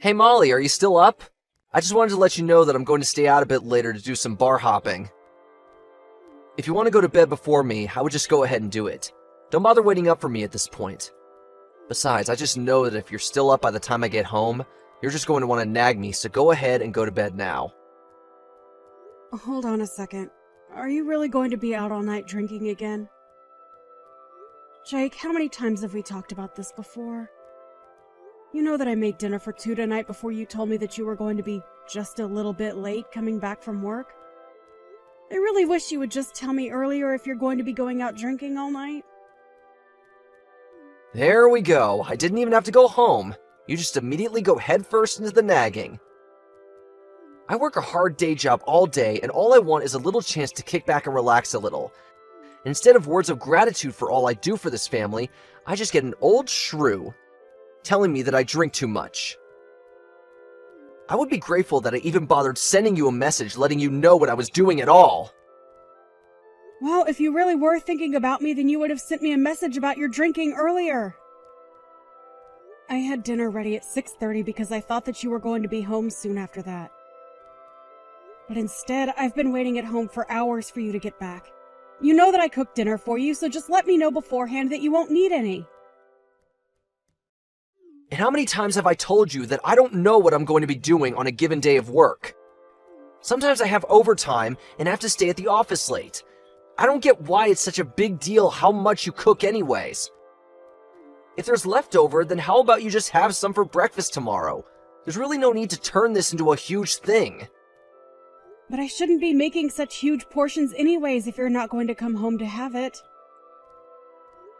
Hey Molly, are you still up? I just wanted to let you know that I'm going to stay out a bit later to do some bar hopping. If you want to go to bed before me, I would just go ahead and do it. Don't bother waiting up for me at this point. Besides, I just know that if you're still up by the time I get home, you're just going to want to nag me, so go ahead and go to bed now. Hold on a second. Are you really going to be out all night drinking again? Jake, how many times have we talked about this before? You know that I made dinner for two tonight before you told me that you were going to be just a little bit late coming back from work? I really wish you would just tell me earlier if you're going to be going out drinking all night. There we go. I didn't even have to go home. You just immediately go headfirst into the nagging. I work a hard day job all day, and all I want is a little chance to kick back and relax a little. Instead of words of gratitude for all I do for this family, I just get an old shrew telling me that I drink too much. I would be grateful that I even bothered sending you a message letting you know what I was doing at all. Well, if you really were thinking about me, then you would have sent me a message about your drinking earlier. I had dinner ready at 6:30 because I thought that you were going to be home soon after that. But instead, I've been waiting at home for hours for you to get back. You know that I cooked dinner for you, so just let me know beforehand that you won't need any. And how many times have I told you that I don't know what I'm going to be doing on a given day of work? Sometimes I have overtime and have to stay at the office late. I don't get why it's such a big deal how much you cook anyways. If there's leftover, then how about you just have some for breakfast tomorrow? There's really no need to turn this into a huge thing. But I shouldn't be making such huge portions anyways if you're not going to come home to have it.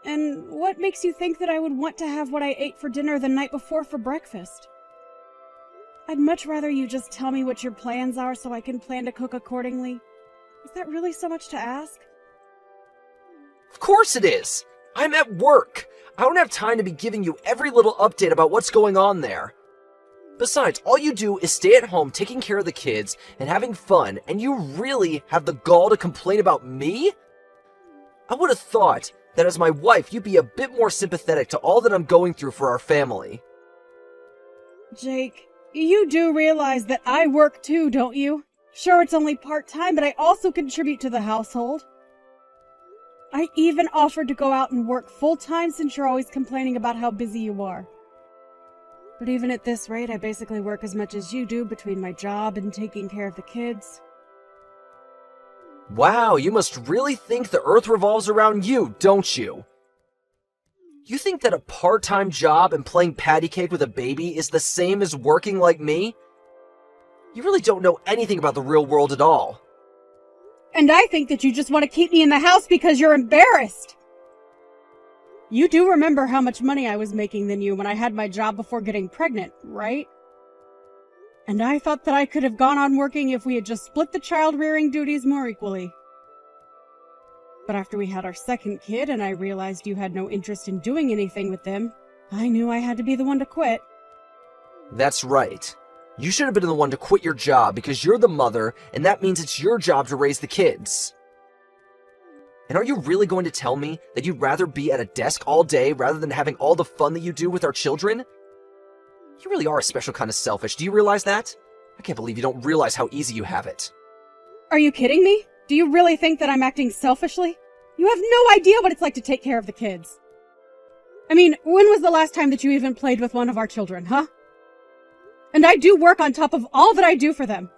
And what makes you think that I would want to have what I ate for dinner the night before for breakfast? I'd much rather you just tell me what your plans are so I can plan to cook accordingly. Is that really so much to ask? Of course it is! I'm at work! I don't have time to be giving you every little update about what's going on there. Besides, all you do is stay at home taking care of the kids and having fun, and you really have the gall to complain about me? I would have thought that as my wife, you'd be a bit more sympathetic to all that I'm going through for our family. Jake, you do realize that I work too, don't you? Sure, it's only part-time, but I also contribute to the household. I even offered to go out and work full-time since you're always complaining about how busy you are. But even at this rate, I basically work as much as you do between my job and taking care of the kids. Wow, you must really think the earth revolves around you, don't you? You think that a part-time job and playing patty cake with a baby is the same as working like me? You really don't know anything about the real world at all. And I think that you just want to keep me in the house because you're embarrassed. You do remember how much money I was making than you when I had my job before getting pregnant, right? And I thought that I could have gone on working if we had just split the child-rearing duties more equally. But after we had our second kid and I realized you had no interest in doing anything with them, I knew I had to be the one to quit. That's right. You should have been the one to quit your job because you're the mother, and that means it's your job to raise the kids. And are you really going to tell me that you'd rather be at a desk all day rather than having all the fun that you do with our children? You really are a special kind of selfish. Do you realize that? I can't believe you don't realize how easy you have it. Are you kidding me? Do you really think that I'm acting selfishly? You have no idea what it's like to take care of the kids. I mean, when was the last time that you even played with one of our children, huh? And I do work on top of all that I do for them.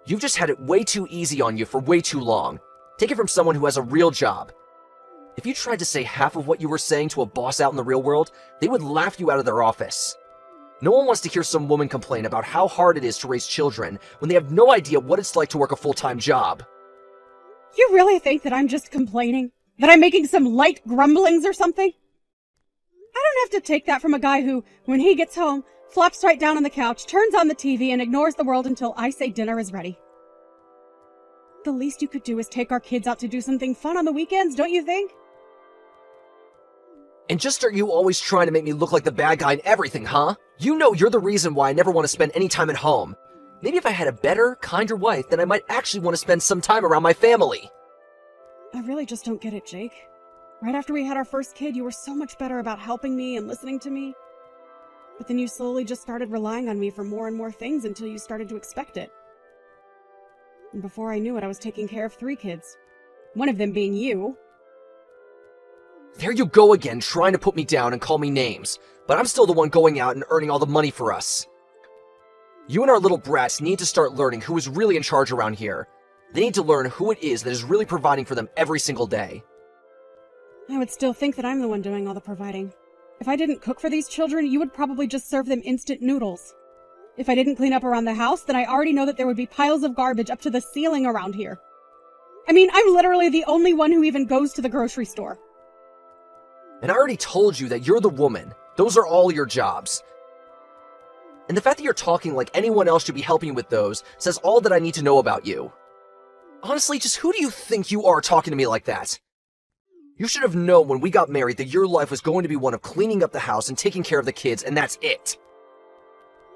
You've just had it way too easy on you for way too long. Take it from someone who has a real job. If you tried to say half of what you were saying to a boss out in the real world, they would laugh you out of their office. No one wants to hear some woman complain about how hard it is to raise children when they have no idea what it's like to work a full-time job. You really think that I'm just complaining? That I'm making some light grumblings or something? I don't have to take that from a guy who, when he gets home, flops right down on the couch, turns on the TV, and ignores the world until I say dinner is ready. The least you could do is take our kids out to do something fun on the weekends, don't you think? And just are you always trying to make me look like the bad guy in everything, huh? You know you're the reason why I never want to spend any time at home. Maybe if I had a better, kinder wife, then I might actually want to spend some time around my family. I really just don't get it, Jake. Right after we had our first kid, you were so much better about helping me and listening to me. But then you slowly just started relying on me for more and more things until you started to expect it. And before I knew it, I was taking care of 3 kids. One of them being you. There you go again, trying to put me down and call me names. But I'm still the one going out and earning all the money for us. You and our little brats need to start learning who is really in charge around here. They need to learn who it is that is really providing for them every single day. I would still think that I'm the one doing all the providing. If I didn't cook for these children, you would probably just serve them instant noodles. If I didn't clean up around the house, then I already know that there would be piles of garbage up to the ceiling around here. I mean, I'm literally the only one who even goes to the grocery store. And I already told you that you're the woman. Those are all your jobs. And the fact that you're talking like anyone else should be helping you with those says all that I need to know about you. Honestly, just who do you think you are talking to me like that? You should have known when we got married that your life was going to be one of cleaning up the house and taking care of the kids, and that's it.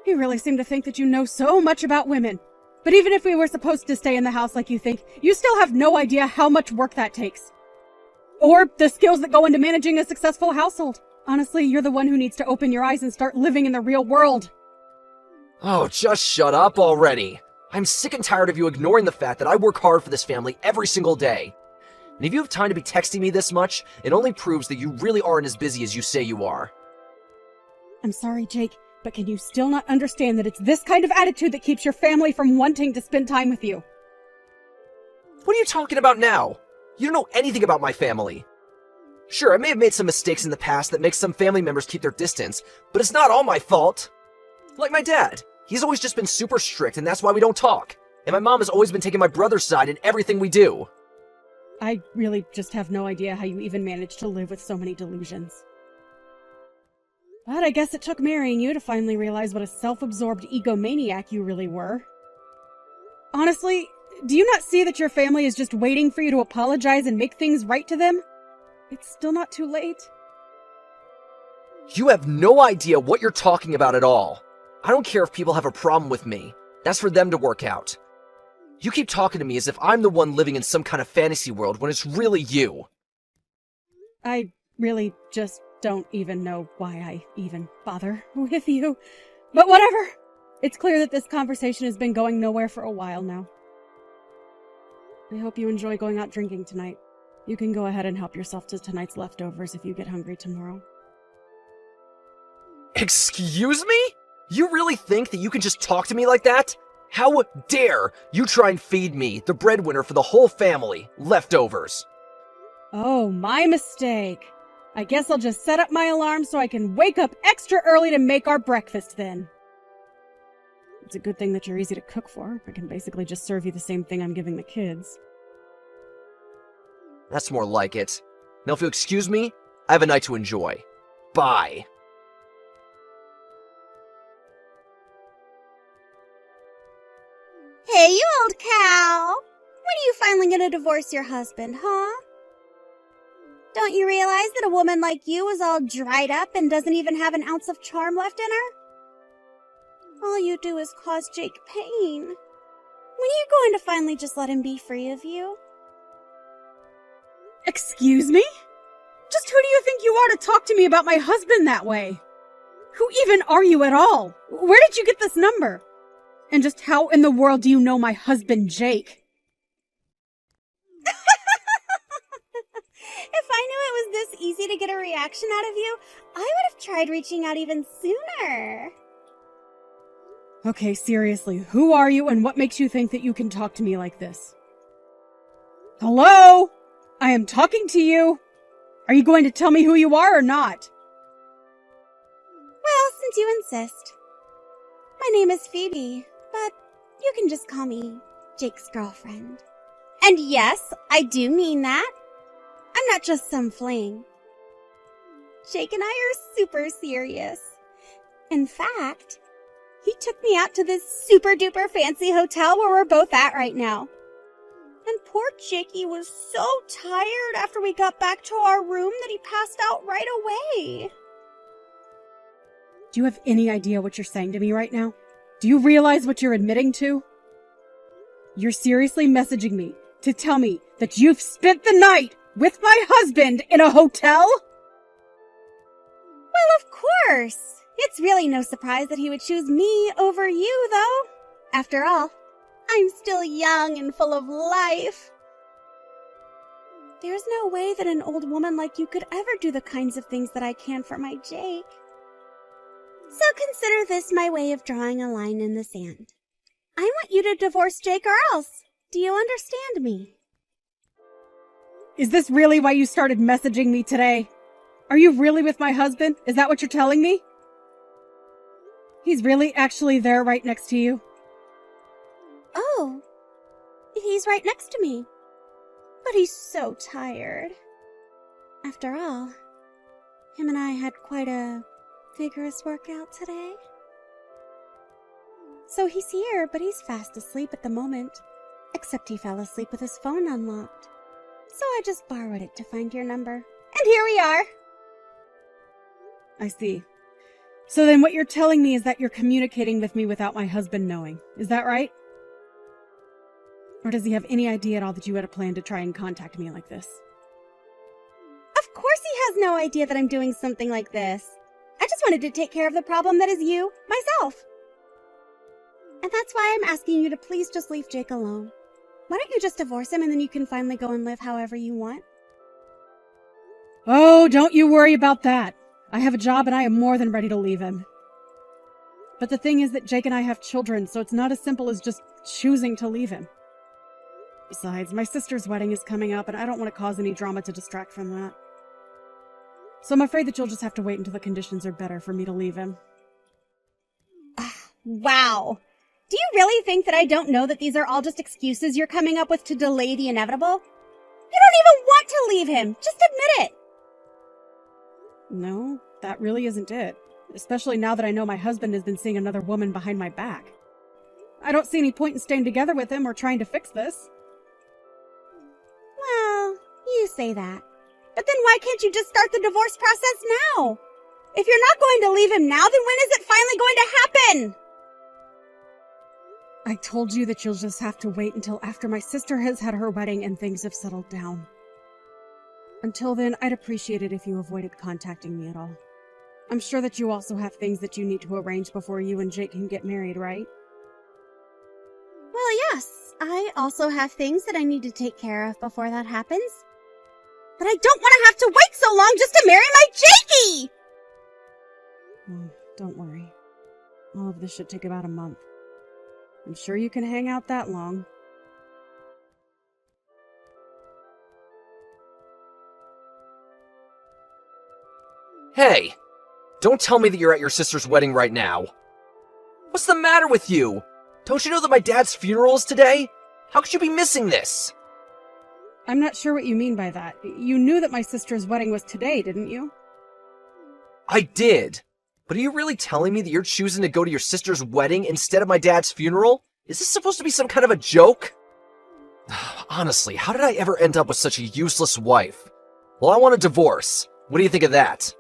You really seem to think that you know so much about women. But even if we were supposed to stay in the house like you think, you still have no idea how much work that takes. Or the skills that go into managing a successful household. Honestly, you're the one who needs to open your eyes and start living in the real world. Oh, just shut up already. I'm sick and tired of you ignoring the fact that I work hard for this family every single day. And if you have time to be texting me this much, it only proves that you really aren't as busy as you say you are. I'm sorry, Jake, but can you still not understand that it's this kind of attitude that keeps your family from wanting to spend time with you? What are you talking about now? You don't know anything about my family. Sure, I may have made some mistakes in the past that make some family members keep their distance, but it's not all my fault. Like my dad. He's always just been super strict, and that's why we don't talk. And my mom has always been taking my brother's side in everything we do. I really just have no idea how you even managed to live with so many delusions. But I guess it took marrying you to finally realize what a self-absorbed egomaniac you really were. Honestly, do you not see that your family is just waiting for you to apologize and make things right to them? It's still not too late. You have no idea what you're talking about at all. I don't care if people have a problem with me. That's for them to work out. You keep talking to me as if I'm the one living in some kind of fantasy world when it's really you. I really just don't even know why I even bother with you. But whatever. It's clear that this conversation has been going nowhere for a while now. I hope you enjoy going out drinking tonight. You can go ahead and help yourself to tonight's leftovers if you get hungry tomorrow. Excuse me? You really think that you can just talk to me like that? How dare you try and feed me, the breadwinner for the whole family, leftovers? Oh, my mistake. I guess I'll just set up my alarm so I can wake up extra early to make our breakfast then. It's a good thing that you're easy to cook for. I can basically just serve you the same thing I'm giving the kids. That's more like it. Now if you'll excuse me, I have a night to enjoy. Bye. Hey, you old cow! When are you finally gonna divorce your husband, huh? Don't you realize that a woman like you is all dried up and doesn't even have an ounce of charm left in her? All you do is cause Jake pain. When are you going to finally just let him be free of you? Excuse me? Just who do you think you are to talk to me about my husband that way? Who even are you at all? Where did you get this number? And just how in the world do you know my husband, Jake? If I knew it was this easy to get a reaction out of you, I would have tried reaching out even sooner. Okay, seriously, who are you and what makes you think that you can talk to me like this? Hello? I am talking to you. Are you going to tell me who you are or not? Well, since you insist. My name is Phoebe, but you can just call me Jake's girlfriend. And yes, I do mean that. I'm not just some fling. Jake and I are super serious. In fact, he took me out to this super duper fancy hotel where we're both at right now. And poor Jakey was so tired after we got back to our room that he passed out right away. Do you have any idea what you're saying to me right now? Do you realize what you're admitting to? You're seriously messaging me to tell me that you've spent the night with my husband in a hotel? Well, of course. It's really no surprise that he would choose me over you, though. After all, I'm still young and full of life. There's no way that an old woman like you could ever do the kinds of things that I can for my Jake. So consider this my way of drawing a line in the sand. I want you to divorce Jake or else. Do you understand me? Is this really why you started messaging me today? Are you really with my husband? Is that what you're telling me? He's really actually there right next to you? Oh, he's right next to me. But he's so tired. After all, him and I had quite a vigorous workout today. So he's here, but he's fast asleep at the moment. Except he fell asleep with his phone unlocked. So I just borrowed it to find your number. And here we are. I see. So then what you're telling me is that you're communicating with me without my husband knowing. Is that right? Or does he have any idea at all that you had a plan to try and contact me like this? Of course he has no idea that I'm doing something like this. I just wanted to take care of the problem that is you, myself. And that's why I'm asking you to please just leave Jake alone. Why don't you just divorce him and then you can finally go and live however you want? Oh, don't you worry about that. I have a job and I am more than ready to leave him. But the thing is that Jake and I have children, so it's not as simple as just choosing to leave him. Besides, my sister's wedding is coming up and I don't want to cause any drama to distract from that. So I'm afraid that you'll just have to wait until the conditions are better for me to leave him. Wow. Do you really think that I don't know that these are all just excuses you're coming up with to delay the inevitable? You don't even want to leave him. Just admit it. No, that really isn't it. Especially now that I know my husband has been seeing another woman behind my back. I don't see any point in staying together with him or trying to fix this. Well, you say that. But then why can't you just start the divorce process now? If you're not going to leave him now, then when is it finally going to happen? I told you that you'll just have to wait until after my sister has had her wedding and things have settled down. Until then, I'd appreciate it if you avoided contacting me at all. I'm sure that you also have things that you need to arrange before you and Jake can get married, right? Well, yes. I also have things that I need to take care of before that happens. But I don't want to have to wait so long just to marry my Jakey! Oh, don't worry. All of this should take about a month. I'm sure you can hang out that long. Hey! Don't tell me that you're at your sister's wedding right now. What's the matter with you? Don't you know that my dad's funeral is today? How could you be missing this? I'm not sure what you mean by that. You knew that my sister's wedding was today, didn't you? I did. But are you really telling me that you're choosing to go to your sister's wedding instead of my dad's funeral? Is this supposed to be some kind of a joke? Honestly, how did I ever end up with such a useless wife? Well, I want a divorce. What do you think of that?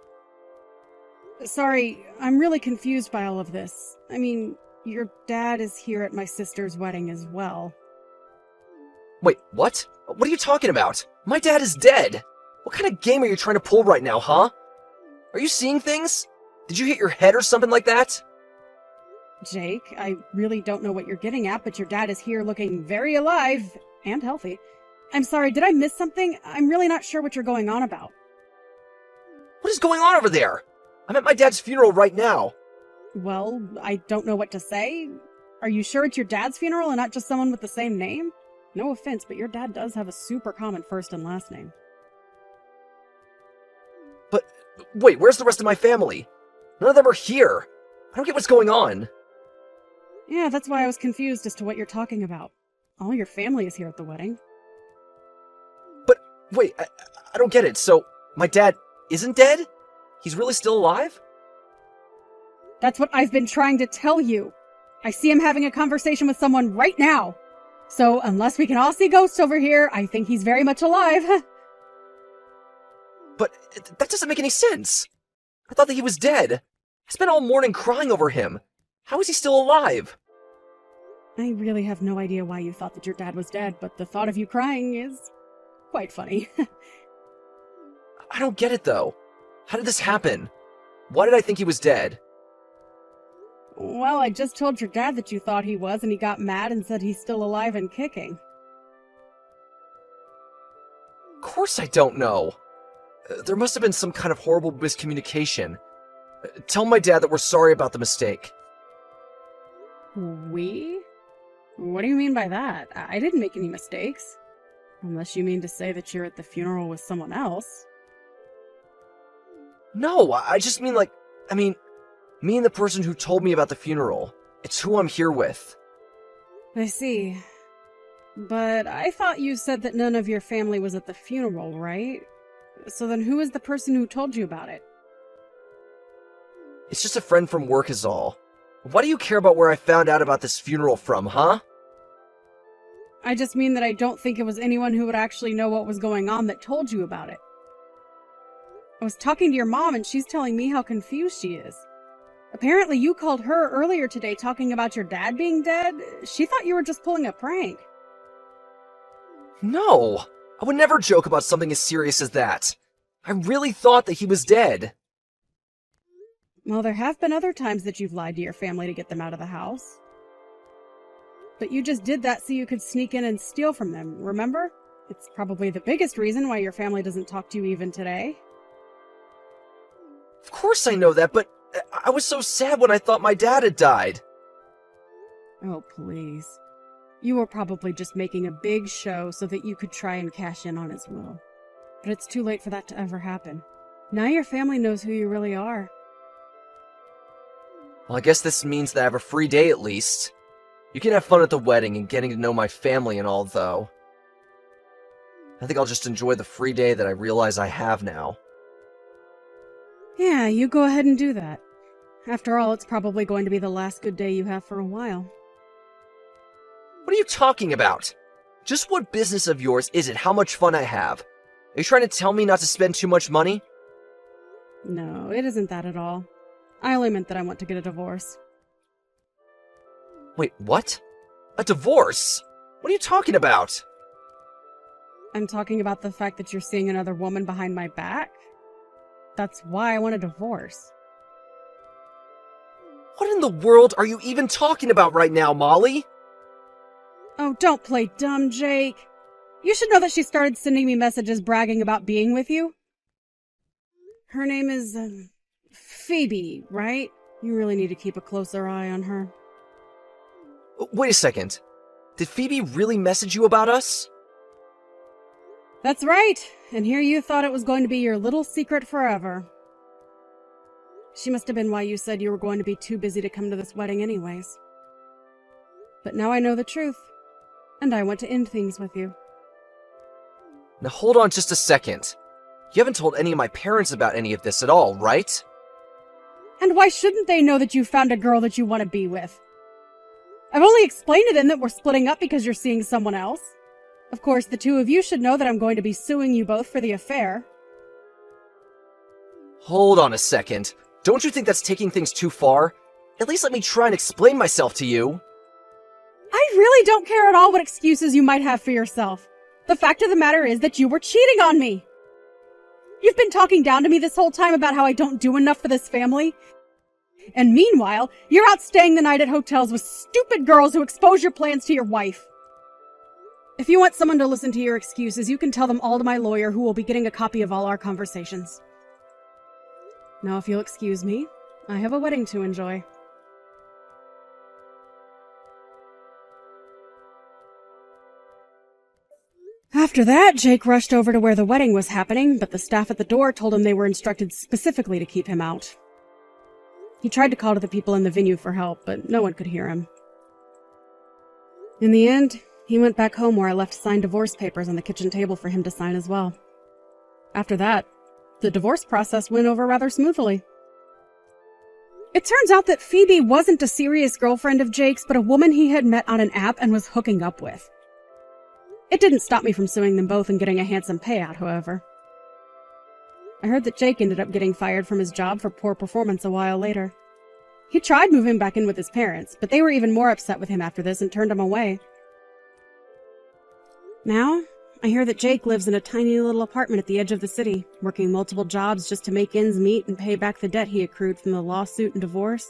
Sorry, I'm really confused by all of this. I mean, your dad is here at my sister's wedding as well. Wait, what? What are you talking about? My dad is dead! What kind of game are you trying to pull right now, huh? Are you seeing things? Did you hit your head or something like that? Jake, I really don't know what you're getting at, but your dad is here looking very alive and healthy. I'm sorry, did I miss something? I'm really not sure what you're going on about. What is going on over there? I'm at my dad's funeral right now. Well, I don't know what to say. Are you sure it's your dad's funeral and not just someone with the same name? No offense, but your dad does have a super common first and last name. But, wait, where's the rest of my family? None of them are here. I don't get what's going on. Yeah, that's why I was confused as to what you're talking about. All your family is here at the wedding. But, wait, I don't get it. So, my dad isn't dead? He's really still alive? That's what I've been trying to tell you. I see him having a conversation with someone right now. So, unless we can all see ghosts over here, I think he's very much alive. But that doesn't make any sense. I thought that he was dead. I spent all morning crying over him. How is he still alive? I really have no idea why you thought that your dad was dead, but the thought of you crying is quite funny. I don't get it, though. How did this happen? Why did I think he was dead? Well, I just told your dad that you thought he was, and he got mad and said he's still alive and kicking. Of course I don't know. There must have been some kind of horrible miscommunication. Tell my dad that we're sorry about the mistake. We? What do you mean by that? I didn't make any mistakes. Unless you mean to say that you're at the funeral with someone else. No, I just mean me and the person who told me about the funeral. It's who I'm here with. I see. But I thought you said that none of your family was at the funeral, right? So then who is the person who told you about it? It's just a friend from work is all. Why do you care about where I found out about this funeral from, huh? I just mean that I don't think it was anyone who would actually know what was going on that told you about it. I was talking to your mom and she's telling me how confused she is. Apparently you called her earlier today talking about your dad being dead. She thought you were just pulling a prank. No, I would never joke about something as serious as that. I really thought that he was dead. Well, there have been other times that you've lied to your family to get them out of the house. But you just did that so you could sneak in and steal from them, remember? It's probably the biggest reason why your family doesn't talk to you even today. Of course I know that, but I was so sad when I thought my dad had died. Oh, please. You were probably just making a big show so that you could try and cash in on his will. But it's too late for that to ever happen. Now your family knows who you really are. Well, I guess this means that I have a free day at least. You can have fun at the wedding and getting to know my family and all, though. I think I'll just enjoy the free day that I realize I have now. Yeah, you go ahead and do that. After all, it's probably going to be the last good day you have for a while. What are you talking about? Just what business of yours is it how much fun I have? Are you trying to tell me not to spend too much money? No, it isn't that at all. I only meant that I want to get a divorce. Wait, what? A divorce? What are you talking about? I'm talking about the fact that you're seeing another woman behind my back. That's why I want a divorce. What in the world are you even talking about right now, Molly? Oh, don't play dumb, Jake. You should know that she started sending me messages bragging about being with you. Her name is, Phoebe, right? You really need to keep a closer eye on her. Wait a second. Did Phoebe really message you about us? That's right. And here you thought it was going to be your little secret forever. She must have been why you said you were going to be too busy to come to this wedding anyways. But now I know the truth. And I want to end things with you. Now hold on just a second. You haven't told any of my parents about any of this at all, right? And why shouldn't they know that you found a girl that you want to be with? I've only explained to them that we're splitting up because you're seeing someone else. Of course, the two of you should know that I'm going to be suing you both for the affair. Hold on a second. Don't you think that's taking things too far? At least let me try and explain myself to you. I really don't care at all what excuses you might have for yourself. The fact of the matter is that you were cheating on me. You've been talking down to me this whole time about how I don't do enough for this family. And meanwhile, you're out staying the night at hotels with stupid girls who expose your plans to your wife. If you want someone to listen to your excuses, you can tell them all to my lawyer, who will be getting a copy of all our conversations. Now, if you'll excuse me, I have a wedding to enjoy. After that, Jake rushed over to where the wedding was happening, but the staff at the door told him they were instructed specifically to keep him out. He tried to call to the people in the venue for help, but no one could hear him. In the end, he went back home where I left signed divorce papers on the kitchen table for him to sign as well. After that, the divorce process went over rather smoothly. It turns out that Phoebe wasn't a serious girlfriend of Jake's, but a woman he had met on an app and was hooking up with. It didn't stop me from suing them both and getting a handsome payout, however. I heard that Jake ended up getting fired from his job for poor performance a while later. He tried moving back in with his parents, but they were even more upset with him after this and turned him away. Now, I hear that Jake lives in a tiny little apartment at the edge of the city, working multiple jobs just to make ends meet and pay back the debt he accrued from the lawsuit and divorce.